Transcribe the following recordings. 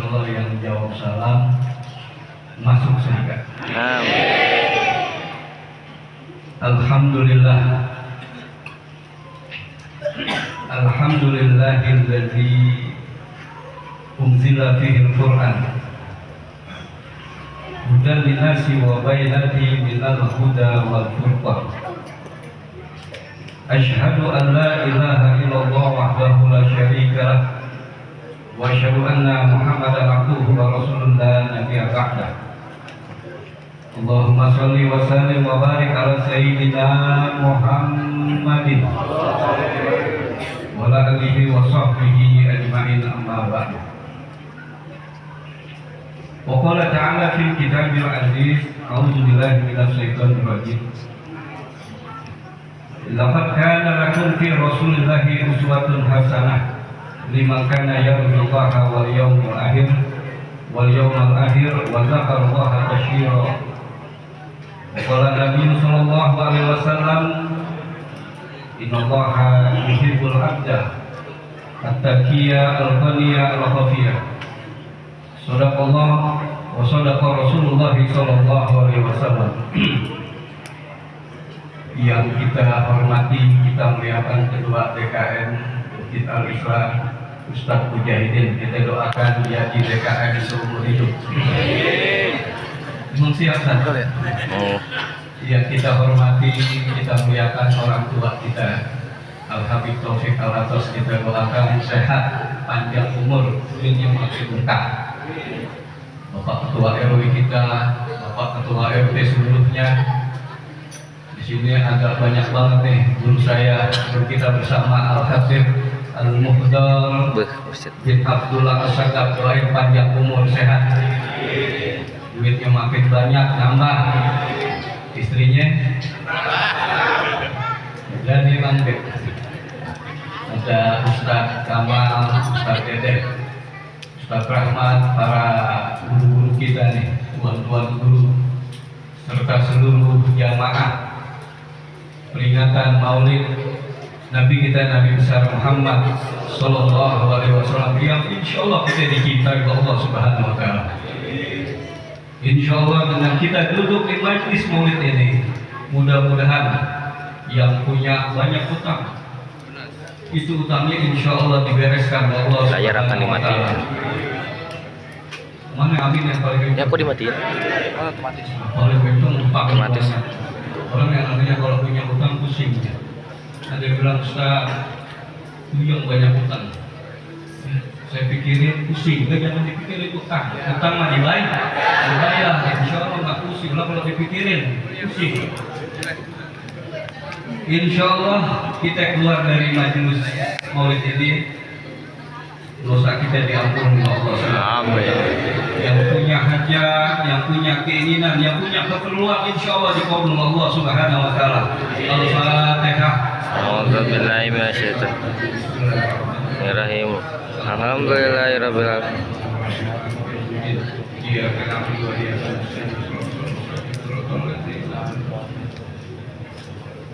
Allah yang jawab salam masuk surga. Amin. Alhamdulillah. Alhamdulillahilladzi unzila fihi al-Qur'an hudan linnasi wa bayyinatin minal huda wal furqan. Asyhadu an la ilaha illallah wahdahu la syarika lah wa asyhadu anna Muhammadan abduhu wa rasuluhu la nabiyya ba'dah. Allahumma shalli wa sallim wa barik ala sayyidina Muhammadin wa ala alihi wa sahbihi ajma'in, amma ba'd. Wa qala ta'ala fil kitabil aziz, a'udzu billahi minasy syaithanir rajim. Laqad kana lakum fi rasulillahi uswatun hasanah liman kana yarjullaha wal yawmal akhir wa dzakarallaha katsiran. Qala Nabi sallallahu alaihi wasallam, innallaha yuhibbul abda at-taqiyya al-ghaniya al-khafiyya. Shadaqallah wa shadaqa Rasulullah sallallahu alaihi wasallam. Yang kita hormati, kita muliakan Ketua DKM Masjid Al-Islam Ustadz Mujahidin, kita doakan menjadi DKM seumur hidup. Memang siap kan? Yang kita hormati, kita muliakan orang tua kita Al-Habib Taufik Al-Atas, kita doakan sehat, panjang umur, yang makin lengkap. Bapak Ketua RW kita, Bapak Ketua RT seluruhnya. Di sini agak banyak banget nih guru saya, guru kita bersama Al-Habib Al-Muhdar bin Abdullah As-Sagab, doain panjang umur, sehat, duitnya makin banyak, nambah, istrinya dan dimanggil. Ada Ustadz Kamal, Ustadz Dedek, Ustadz Rahmat, para guru-guru kita nih, tuan-tuan guru, serta seluruh jamaah peringatan Maulid Nabi kita, Nabi besar Muhammad Sallallahu Alaihi Wasallam, yang insya Allah kita dicintai oleh Allah Subhanahu Wa Taala. Insya Allah dengan kita duduk di majlis Maulid ini, mudah-mudahan yang punya banyak utang itu utangnya insya Allah dibereskan oleh Allah. Saya akan dimatiin. Mana amin yang paling Ya, kok dimatiin? otomatis. Paling betul Otomatis. Orang yang namanya kalau punya utang pusing. Ada yang bilang, Ustaz, yang banyak utang. Saya pikirin pusing, jangan dipikirin utang. Utang mah dibayar, insya Allah nggak pusing lah kalau dipikirin pusing. Insya Allah kita keluar dari majelis Maulid ini, dosa kita diampuni oleh Allah. Amin. Yang punya hajat, yang punya keinginan, yang punya keperluan, insya Allah dikabul Allah Subhanahu Wa Taala. Al-Fatihah. A'udzubillahi minasyaitonirrajim. Alhamdulillahirabbil alamin.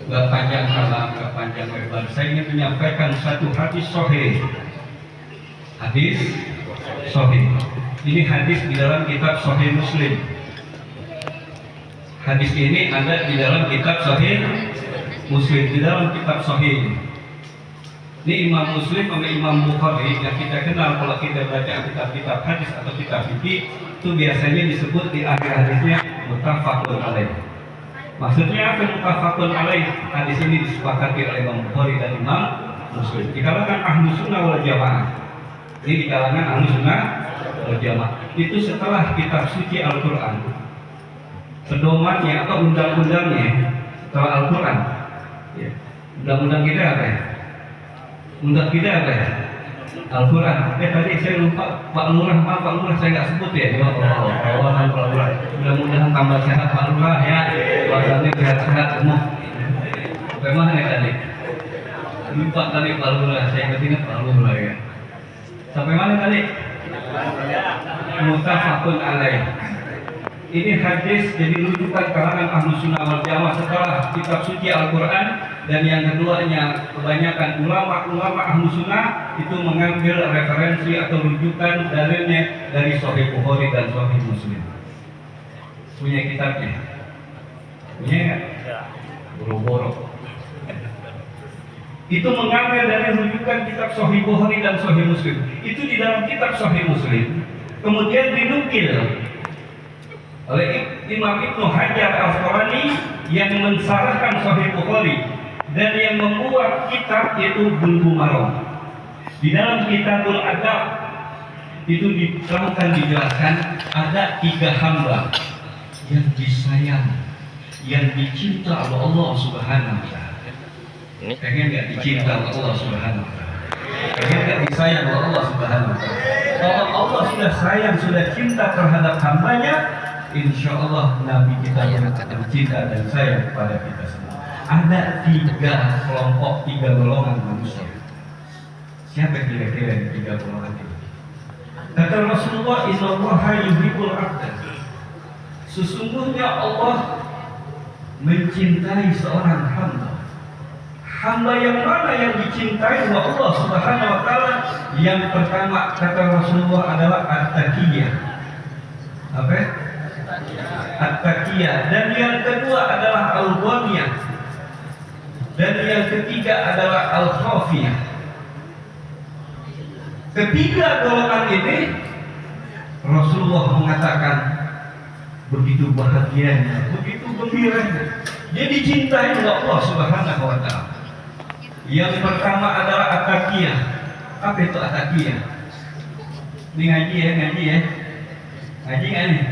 Gak panjang kalam, gak panjang lebar. Saya ingin menyampaikan satu hadis sahih. Hadis sahih. Ini hadis di dalam kitab Sahih Muslim. Hadis ini ada di dalam kitab Sahih Muslim, di dalam kitab Sahih. Ini Imam Muslim sama Imam Bukhari yang kita kenal kalau kita baca kitab-kitab hadis atau kitab fikih, itu biasanya disebut di akhir hadisnya muttafaqun alaih. Maksudnya apa muttafaqun alaih? Hadis ini disepakati oleh Imam Bukhari dan Imam Muslim. Di kalangan Ahlus Sunnah wal Jamaah. Ini di kalangan Ahlus Sunnah wal Jamaah. Itu setelah kitab suci Al-Qur'an. Pedomannya atau undang-undangnya setelah Al-Qur'an. Ya. Undang-undang kita apa ya? Undang kita apa ya? Al-Qur'an. Tadi saya lupa Pak Lurah, Pak Lurah saya nggak sebut ya. Kawasan Pak Lurah. Mudah-mudahan tambah sehat Pak Lurah ya. Badannya sehat-sehat semua. Bagaimana ya tadi? Lupa tadi Pak Lurah, saya ingat Pak Lurah ya. Sampai mana tadi? Muttafaqun alaih. Ini hadis jadi rujukan kalangan Ahlus Sunnah wal Jamaah setelah kitab suci Al-Qur'an. Dan yang keduanya, kebanyakan ulama-ulama ahlu sunnah itu mengambil referensi atau rujukan dalilnya dari Sahih Bukhari dan Sahih Muslim. Punya kitabnya? Punya nggak? Boro-boro. Itu mengambil dari rujukan kitab Sahih Bukhari dan Sahih Muslim. Itu di dalam kitab Sahih Muslim kemudian dinukil oleh Imam Ibnu Hajar Al-Asqalani yang mensarahkan Sahih Bukhari dan yang membuat kitab yaitu Bulughul Maram. Di dalam Kitabul Adab itu diterangkan, dijelaskan ada 3 hamba yang disayang, yang dicinta oleh Allah Subhanahu wa taala. Pengen nggak dicinta oleh Allah Subhanahu wa taala? Pengen nggak disayang oleh Allah Subhanahu wa taala? Kalau Allah sudah sayang, sudah cinta terhadap hambanya, insya Allah Nabi kita akan cinta dan sayang kepada kita semua. Ada 3 kelompok, 3 golongan manusia. Siapa kira-kira yang 3 golongan itu? Kata Rasulullah, Innallaha yuhibbul 'abda. Sesungguhnya Allah mencintai seorang hamba. Hamba yang mana yang dicintai oleh Allah Subhanahu wa taala? Yang pertama kata Rasulullah adalah at-taqiyah. Apa? At-taqiyah. Dan yang kedua adalah al-ghamiyah. Dan yang ketiga adalah al-khafiyah. Ketiga golongan ini Rasulullah mengatakan begitu bahagianya, begitu gembiranya. Dia dicintai oleh Allah Subhanahu wa taala. Yang pertama adalah at-taqiyah. Apa itu at-taqiyah? Ini ngaji ya. Ngaji nggak nih?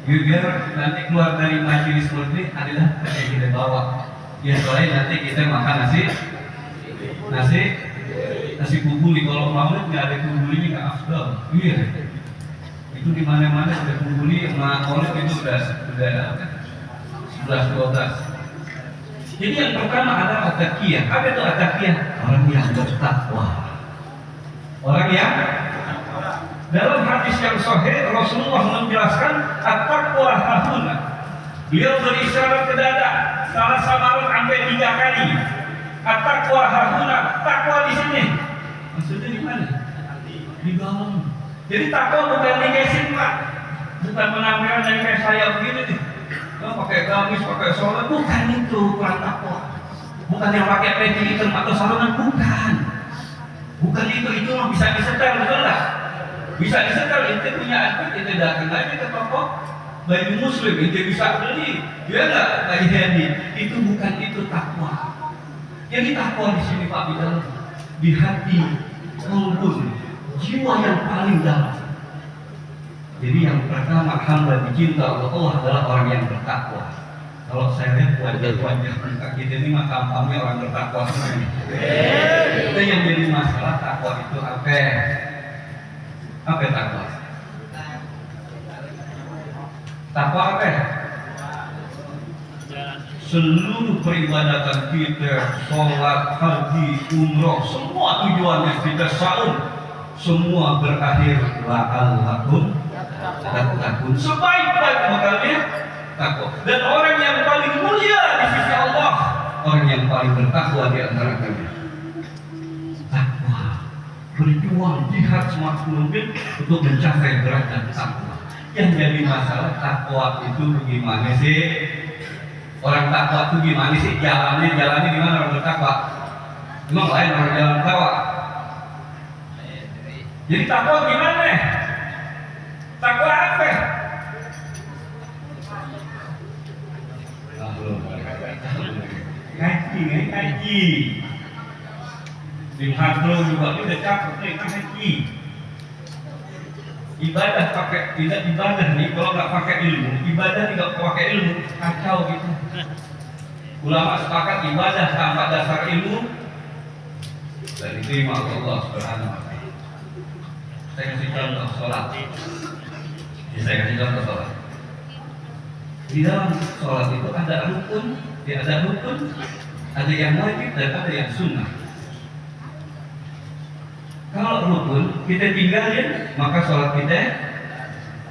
Biar nanti keluar dari majelis ini adalah yang kita bawa. Ya soalnya nanti kita makan nasi kubuli. Kalau maulid nggak ada kubulinya nggak afdal. Iya. Itu di mana-mana ada kubuli, sama maulid itu sudah 11-12. Jadi yang pertama adalah at-taqiyah. Apa itu at-taqiyah? Orang yang bertakwa. Orang yang dalam hadis yang sahih Rasulullah menjelaskan at-taqwa hahuna. Beliau berisyarat ke dada salah samaran sampai 3 kali. At-taqwa hahuna, takwa di sini. Maksudnya di mana? Di dalam. Jadi takwa bukan di kesin, Pak. Bukan penampilan yang kayak saya begini nih. Pakai gamis, pakai sholat, bukan itu kurang takwa. Bukan yang pakai peci hitam atau sarungan, bukan itu mah bisa disetel, betul nggak? Bisa disetel, itu punya admin, itu datang aja ke toko baju muslim, itu bisa beli, ya nggak? Jadi itu bukan itu takwa. Jadi takwa di sini Pak Bidal, di hati, kalbun, jiwa yang paling dalam. Jadi yang pertama hamba dicinta oleh Allah adalah orang yang bertakwa. Kalau saya lihat wajah-wajah kita ini mah tampaknya orang bertakwa semuanya. Itu yang jadi masalah takwa itu apa? Apa takwa? Takwa apa? Seluruh peribadatan kita, sholat, haji, umroh, semua tujuannya kita saum, semua berakhir la'allakum takun. Sebaik-baik bekalnya takwa. Dan orang yang paling mulia di sisi Allah, orang yang paling bertakwa di antara kalian. Takwa, berjuang jihad semaksimal mungkin untuk mencapai derajat takwa. Yang jadi masalah takwa itu bagaimana sih? Orang takwa itu gimana sih? Jalannya gimana orang bertakwa? Emang lain orang jalan takwa. Jadi takwa gimana? Takwa apa? Ngaji. Di hadro juga udah cakep nih, ngaji. Ibadah tidak ibadah nih kalau nggak pakai ilmu, ibadah tidak pakai ilmu, kacau gitu. Ulama sepakat ibadah tanpa dasar ilmu dan diterima oleh Allah Subhanahu wa taala. Saya kasih contoh sholat. Di dalam sholat itu ada rukun, ada yang wajib dan ada yang sunnah. Kalau rukun kita tinggalin, maka sholat kita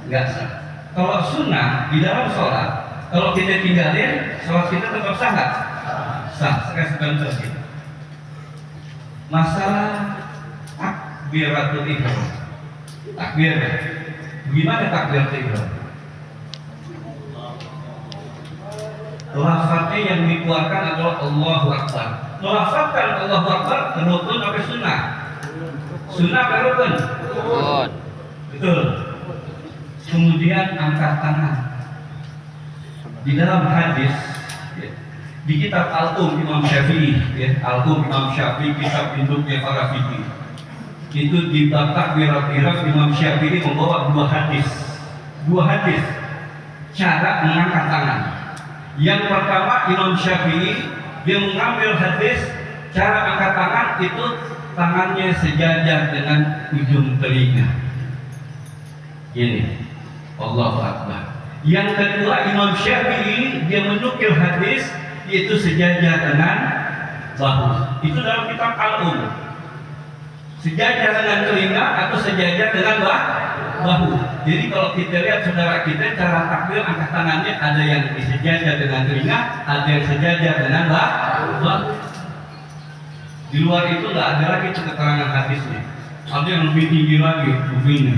nggak sah. Kalau sunnah di dalam sholat, kalau kita tinggalin, sholat kita tetap sah nggak? sah sebentar gitu. Masalah takbiratul ihram. Takbir. Gimana takbiratul ihram? Lafaznya yang dikeluarkan adalah Allahu Akbar. Melafazkan Allahu Akbar rukun apa sunnah? Sunnah apa rukun? Betul. Kemudian angkat tangan. Di dalam hadis ya, di kitab Al-Imam Syafi'i, ya, Al-Imam Syafi'i, kitab induknya para fikih. Itu di bab takbiratul ihram Imam Syafi'i membawa dua hadis cara mengangkat tangan. Yang pertama Imam Syafi'i dia mengambil hadis cara angkat tangan itu tangannya sejajar dengan ujung telinga. Ini Allahu Akbar. Yang kedua Imam Syafi'i dia menukil hadis yaitu sejajar dengan bahu. Itu dalam kitab Al-Um. Sejajar dengan telinga atau sejajar dengan bahu. Jadi kalau kita lihat saudara kita cara takbir angkat tangannya ada yang sejajar dengan telinga, ada yang sejajar dengan bahu. Di luar itu nggak ada lagi keterangan hadisnya. Ada yang lebih tinggi lagi begini.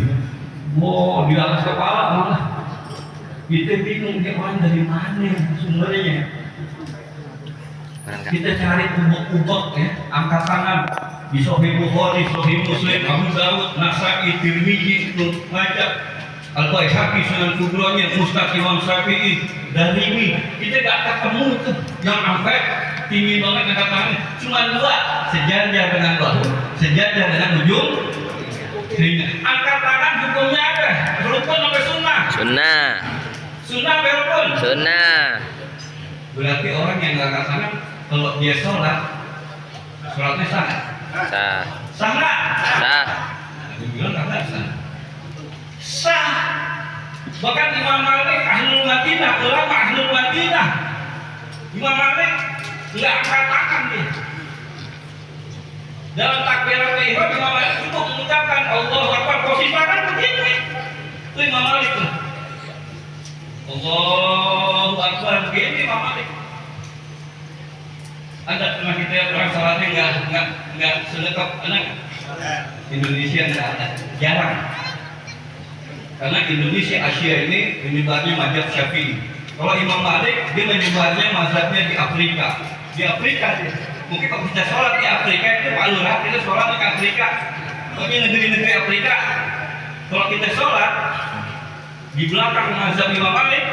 Wow, di atas kepala malah. Kita bingung dia orang dari mana sumbernya. Kita cari ubek-ubek ya, angkat tangan di Sahih Bukhari, Sahih Muslim, Abu Dawud, Nasa'i, Tirmidzi, Ibnu Majah, Al-Baihaqi, Sunan Kubronya, Mustaq Imam Syafi'i, Darimi. Kita nggak ketemu tuh yang sampai tinggi banget angkat tangan. Cuma dua, sejajar dengan bahu, sejajar dengan ujung telinga. Angkat tangan hukumnya apa? Rukun apa sunnah? Sunnah. Sunnah apa rukun? Sunnah. Berarti orang yang nggak angkat tangan kalau dia sholatnya sah. Sah. Sah nggak? Sah. Dibilang nggak sah. Sah. Bahkan Imam Malik ahlul Madinah, ulama ahlul Madinah, Imam Malik nggak angkat tangan dia. Dalam takbiratul ihram Imam Malik cukup mengucapkan Allahu Akbar, posisi tangan begini. Itu Imam Malik tuh. Allahu Akbar begini Imam Malik. Ada pernah kita lihat orang salatnya nggak selekap anak Indonesia nggak ada, jarang. Karena Indonesia Asia ini menyebarnya mazhab Syafi'i. Kalau Imam Malik dia menyebarnya mazhabnya di Afrika. Di Afrika dia. Mungkin kalau kita sholat di Afrika itu Pak Lurah kita sholat di Afrika. Bagi negeri-negeri Afrika, kalau kita sholat di belakang mazhab Imam Malik,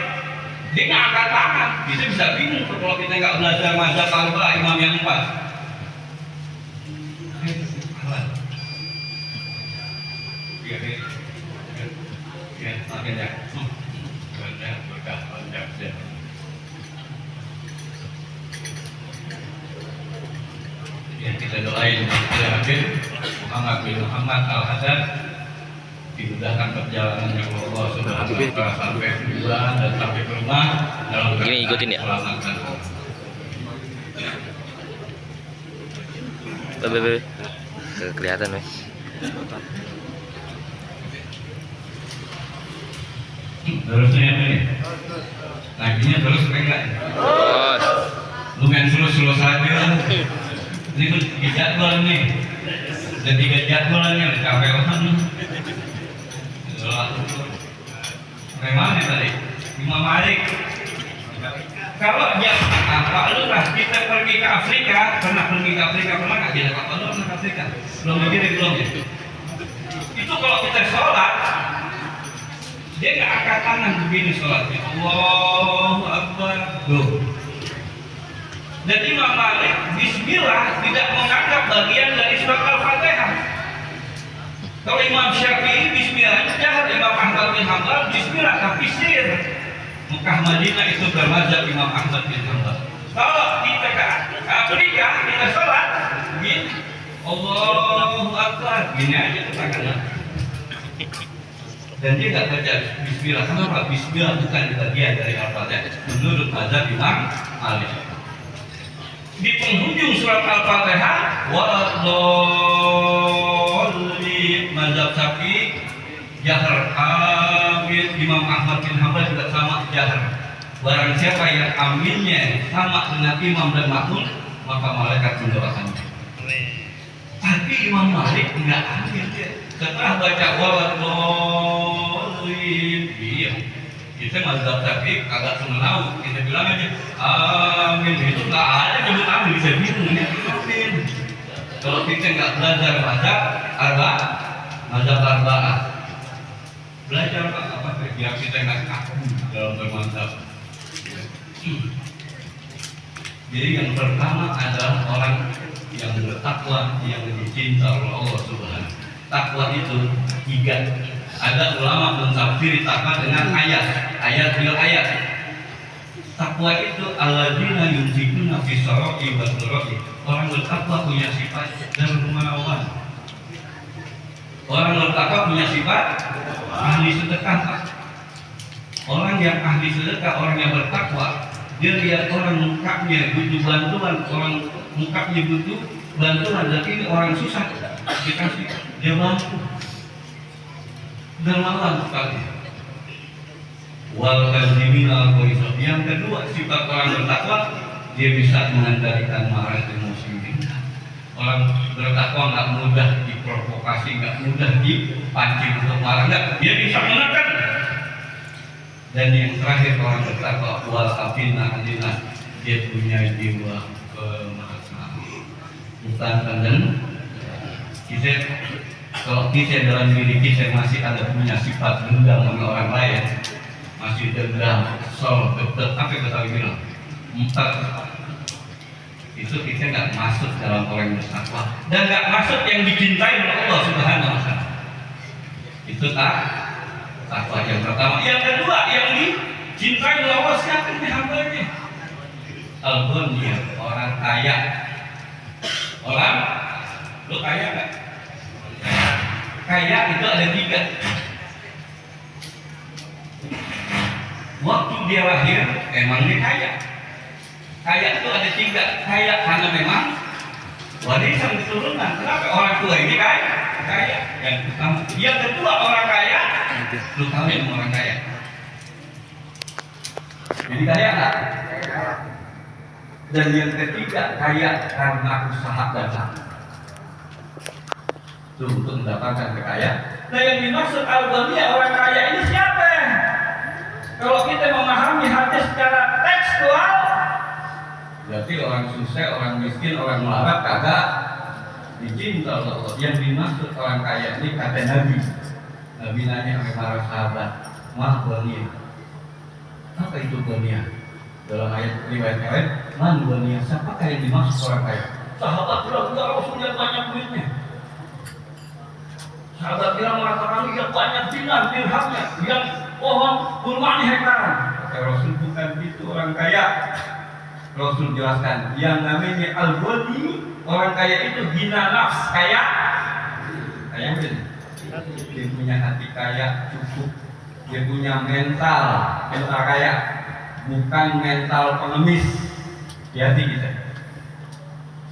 dia nggak angkat tangan. Kita bisa bingung kalau kita nggak belajar mazhab Al-Ba Imam yang 4. Ya, makin ya. Berkah. Ya, kita doain Habib Muhammad bin Muhammad Al-Hasan dimudahkan perjalanannya Allah Subhanahu wa taala sampai tujuan dan sampai ke rumah dalam Ini ikutin ya. Bebe. Kelihatan weh. Terusnya apa nih? Laginya terus enggak? Terus. Lu main sulus aja. Ini kan jadwal nih. Udah 3 jadwal nih, udah capek banget nih. Bagaimana tadi? Imam Malik. Kalau dia apa lu lah kita pergi ke Afrika, pernah nggak kita apa lu pernah ke Afrika? Belum belum ya. Itu kalau kita sholat dia nggak angkat tangan begini sholatnya. Allahu Akbar. Tuh. Jadi Imam Malik Bismillah tidak menganggap bagian dari surat Al-Fatihah. Kalau Imam Syafi'i Bismillah jahar, Imam Ahmad bin Hanbal Bismillah tapi sir. Mekah Madinah itu bermazhab Imam Ahmad bin Hanbal. Kalau kita ke Afrika kita sholat begini, Allahu Akbar, gini aja tuh tangannya. Dan dia nggak baca Bismillah, karena Bismillah bukan bagian dari Al-Fatihah menurut mazhab Imam Malik. Di penghujung surat Al-Fatihah, waladhdallin mazhab Syafi'i jahar. Imam Ahmad bin Hanbal juga sama jahar. Barang siapa yang aminnya sama dengan imam dan makmum maka malaikat mendoakannya. Tapi Imam Malik enggak ambil dia. Setelah baca waladhdallin, iya. Kita mazhab Syafi'i agak semenau. Kita bilang aja amin. Itu enggak ada nyebut amin, bisa bingung ini amin. Kalau kita enggak belajar mazhab arba'ah. Belajar apa biar kita enggak kaku dalam bermazhab. Jadi yang pertama adalah orang yang bertakwa, yang dicinta oleh Allah Subhanahu. Takwa itu 3. Ada ulama mentafsir takwa dengan ayat bil ayat. Takwa itu alladzina yunfikuna fi sarra'i wa dharra'i. Orang bertakwa punya sifat dermawan. Orang bertakwa punya sifat ahli sedekah. Orang yang ahli sedekah, orang yang bertakwa, dia lihat orang mukanya butuh bantuan, orang mukanya butuh bantuan, tapi ini orang susah dikasih, dia bantu. Dermawan sekali. Wal kadzimina al ghaizah. Yang kedua, sifat orang bertakwa, dia bisa mengendalikan marah emosi. Orang bertakwa nggak mudah diprovokasi, nggak mudah dipancing untuk marah, nggak, dia bisa menekan. Dan yang terakhir, orang bertakwa wal afina adina, dia punya jiwa kemanusiaan. Bukan dan kita, kalau kita dalam diri kita masih ada punya sifat dendam sama orang lain, masih dendam, kesel, apa yang kita bilang, itu kita nggak masuk dalam orang yang bertakwa dan nggak masuk yang dicintai oleh Allah Subhanahu wa Ta'ala. Itu takwa yang pertama. Yang kedua, yang dicintai oleh Allah siapa ini hambanya? Al-Ghani, orang kaya. Orang, lu kaya nggak? Kaya itu ada 3. Waktu dia lahir, emang dia kaya. Kaya itu ada 3. Kaya karena memang warisan keturunan. Kenapa orang tua ini kaya? Kaya. Yang pertama. Yang kedua, orang kaya. Lu tahu yang orang kaya? Jadi kaya nggak? Dan yang ketiga, kaya karena usaha dagang. Itu untuk mendapatkan kekayaan. Nah, yang dimaksud Al-Ghani, orang kaya ini siapa? Kalau kita memahami hadis secara tekstual, berarti orang susah, orang miskin, orang melarat kagak dicinta oleh Allah. Yang dimaksud orang kaya ini kata Nabi. Nabi nanya oleh para sahabat, "Mah Ghani? Apa itu Ghani?" Dalam ayat riwayat lain, "Man Ghani? Siapakah yang dimaksud orang kaya?" Sahabat bilang, "Ya Rasulullah, banyak duitnya." Sahabat bilang, mengatakan dia banyak dinar, dirhamnya, yang pohon kurma hektaran. Kata Rasul, bukan itu orang kaya. Rasul jelaskan, yang namanya Al-Ghani, orang kaya itu gina nafs, kaya benar. Dia punya hati kaya, cukup. Dia punya mental kaya, bukan mental pengemis. Hati kita.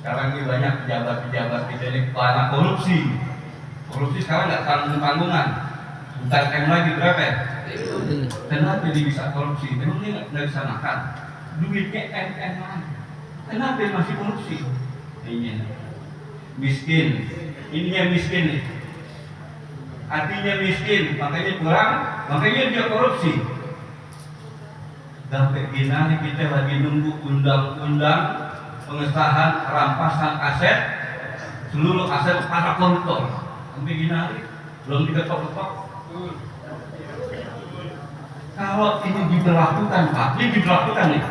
Sekarang ini banyak pejabat-pejabat kita ini karena korupsi. Korupsi sekarang nggak tanggung-tanggungan. Bukan lagi berapa? Kenapa dia bisa korupsi? Memang dia nggak bisa makan. Duitnya enak. Kenapa dia masih korupsi? Ini miskin. Ininya miskin nih. Hatinya miskin, makanya kurang, makanya dia korupsi. Sampai gini kita lagi nunggu undang-undang pengesahan rampasan aset seluruh aset para koruptor. Sampai gini belum diketok-ketok. Kalau ini diberlakukan, Pak, ini diberlakukan nih.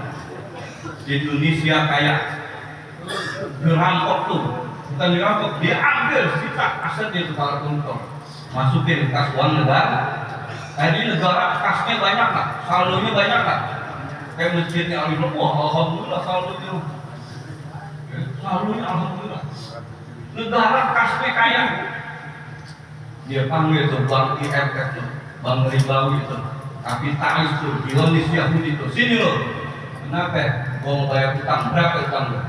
Di Indonesia kayak dirampok tuh, bukan dirampok, dia ambil sisa aset itu para koruptor. Masukin kas uang negara. Tadi negara kasnya banyak lah, saldonya banyak lah. Kayak masjidnya Alif, wah alhamdulillah saldonya. Saldonya alhamdulillah. Negara kasnya kaya. Dia panggil tuh bank IMF, bank ribawi itu, kapitalis tuh, Zionis Yahudi itu. Sini loh. Kenapa? Gua mau bayar utang, berapa utang lo?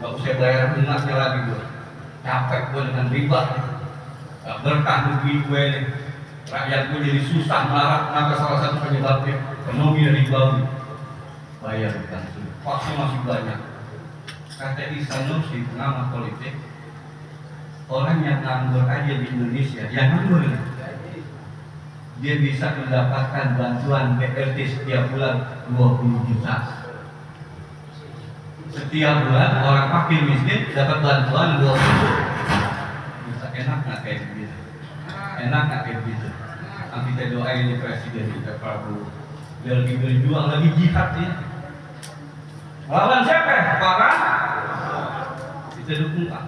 Gak usah bayar bunganya lagi gua. Capek gua dengan riba. Gak berkah rugi gue nih. Rakyat gue jadi susah, melarat. Kenapa? Salah satu penyebabnya ekonomi ribawi. Bayar utang, pasti masih banyak. kata Isanusi, pengamat politik, orang yang nganggur aja di Indonesia, yang nganggur dia bisa mendapatkan bantuan BLT setiap bulan 20 juta. Setiap bulan orang fakir miskin dapat bantuan 20 juta. Enak nggak kayak begitu? Enak nggak kayak begitu? Nanti kita doain di Presiden kita Prabowo, dia lebih berjuang, lagi jihad ya. Lawan siapa? Orang kita dukung Pak.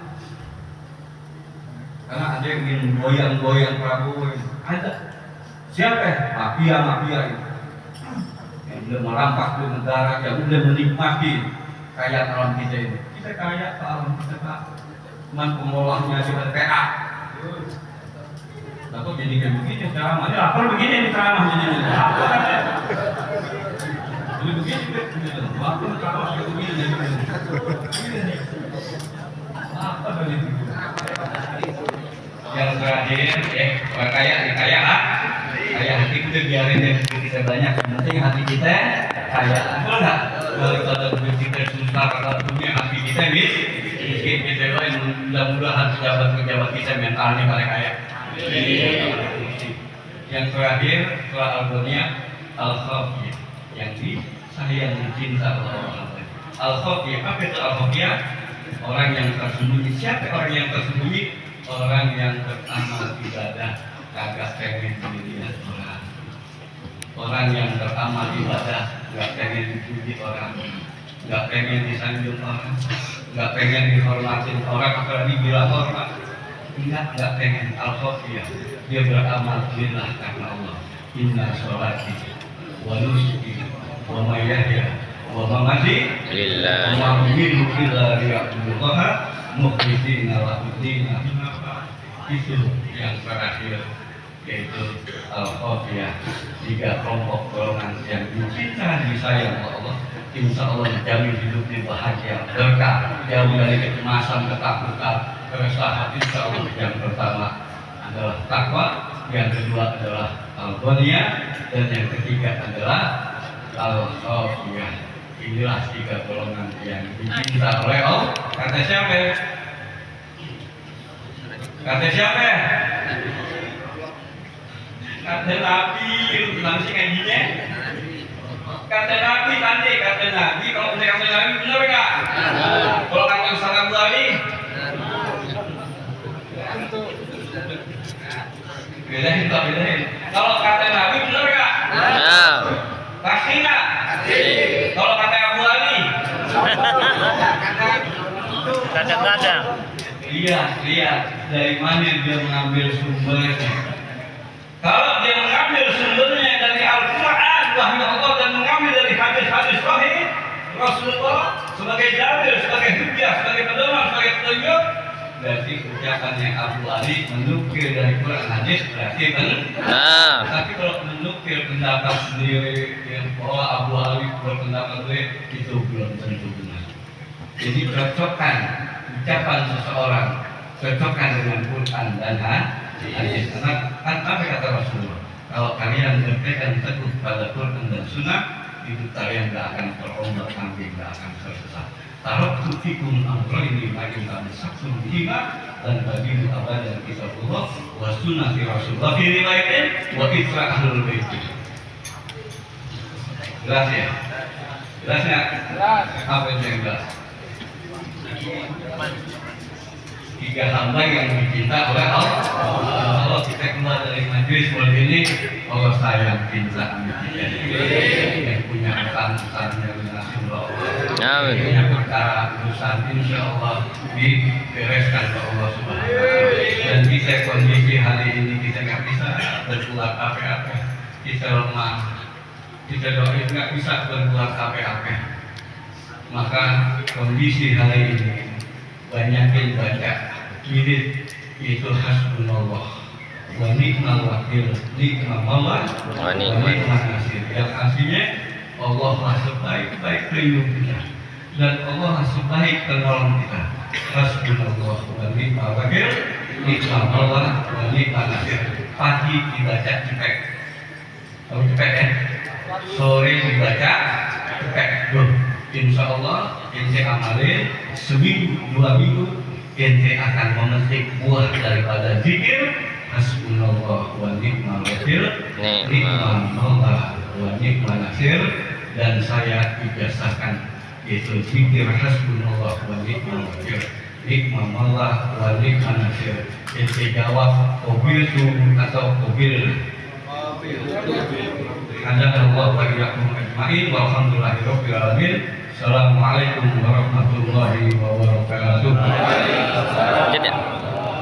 Karena ada yang ingin goyang-goyang Prabowo ini. Ada. Siapa? Mafia-mafia itu. Yang udah merampas ke negara, yang udah menikmati kaya alam kita ini. Kita kaya ke alam kita Pak. Cuman pengolahnya aja PA. Aku jadi kayak begini ceramahnya, lapar begini nih ceramah jadinya. Lapar aja. Jadi begini gitu. Lapar ceramah kayak begini jadinya. Apa tadi? Yang terakhir, orang kaya kaya hati kita biarin yang kita banyak. Yang penting hati kita kaya. Betul nggak? Daripada duit kita susah karena dunia hati kita miskin kita doain mudah-mudahan pejabat kita mentalnya paling kaya. Yang terakhir setelah Al-Dunia Al-Khafiyah, yang disayang dicinta oleh orang lain. Al-Khafiyah, apa itu Al-Khafiyah? Orang yang tersembunyi. Siapa orang yang tersembunyi? Orang yang beramal ibadah kagak pengen dilihat orang. Orang yang beramal ibadah gak pengen dipuji orang, gak pengen disanjung orang, gak pengen dihormatin orang, apalagi bilang hormat. Enggak pengen Al-Khafiyah. Dia beramal lillah karena Allah. Inna sholati wa nusuki wa mahyaya wa mamati Lillah. wa umiru illa liya'budullaha mukhlishina lahu din. Itu yang terakhir, yaitu Al-Khafiyah. 3 kelompok golongan yang dicinta disayang oleh Allah. Insya Allah jamin hidupnya bahagia, berkah, jauh dari kecemasan, ketakutan, keresahan. Insya Allah yang pertama adalah takwa, yang kedua adalah al-ghaniyah, dan yang ketiga adalah al-khafiyah. Inilah 3 golongan yang dicinta oleh Allah. Kata siapa? Kata siapa? Kata Nabi. Nanti ngajinya. Kata Nabi tadi, kata Nabi, kalau kata Nabi benar nggak? Kalau kata Ustaz Abu Ali, bedain. Kalau kata Nabi benar nggak? Benar. Pasti nggak? Kalau kata Abu Ali, Kadang-kadang. lihat dari mana dia mengambil sumbernya. Kalau dia mengambil sumbernya dari Al-Quran, wahyu Allah, dan mengambil dari hadis-hadis sahih Rasulullah sebagai dalil, sebagai hujjah, sebagai pedoman, sebagai petunjuk, berarti ucapannya Abu Ali menukil dari Quran hadis berarti benar. Tapi kalau menukil pendapat sendiri bahwa Abu Ali berpendapat sendiri, itu belum tentu benar. Jadi cocokkan ucapan seseorang, cocokkan dengan Quran dan hadis. Karena apa kata Rasulullah? Kalau kalian berpegang teguh pada Quran dan Sunnah, hidup kalian tidak akan terombang-ambing, tidak akan tersesat. Taraktu fikum amrayni ma in tamsaktum bihima, dan bagimu abadan kitabullah wa sunnati Rasulullah fi riwayatin wa itra ahlul bait. Jelas ya? Jelas ya? Apa yang jelas? 3 hamba yang dicinta oleh Allah. Kalau kita keluar dari majelis seperti ini, Allah sayang cinta kita. Yang punya utang-utang yang dinasih Allah. Amin. Punya perkara urusan, insya Allah dibereskan oleh Allah Subhanahu wa Ta'ala. Dan kita kondisi hari ini kita nggak bisa berbuat apa-apa. Kita lemah, kita doain nggak bisa berbuat apa-apa. Maka kondisi hari ini banyakin baca wirid, itu hasbunallah wa ni'mal wakil, ni'mallah wa ni'mal nasir. Yang aslinya Allah lah sebaik-baik pelindung kita, dan Allah lah sebaik penolong kita. Hasbunallah wa ni'mal wakil, ni'mallah wa ni'mal nasir. Pagi dibaca cepek, tahu cepek ya? Sore dibaca cepek. insya Allah ente amalin seminggu 2 minggu ente akan memetik buah daripada zikir hasbunallah wa ni'mal wakil ni'mal maula wa ni'mal nasir. Dan saya ijazahkan yaitu zikir hasbunallah wa ni'mal wakil ni'mal maula wa ni'mal nasir. Ente jawab qabil atau qabil. Hadanallahu wa iyyakum ajmain walhamdulillahirabbil alamin. Assalamualaikum warahmatullahi wabarakatuh.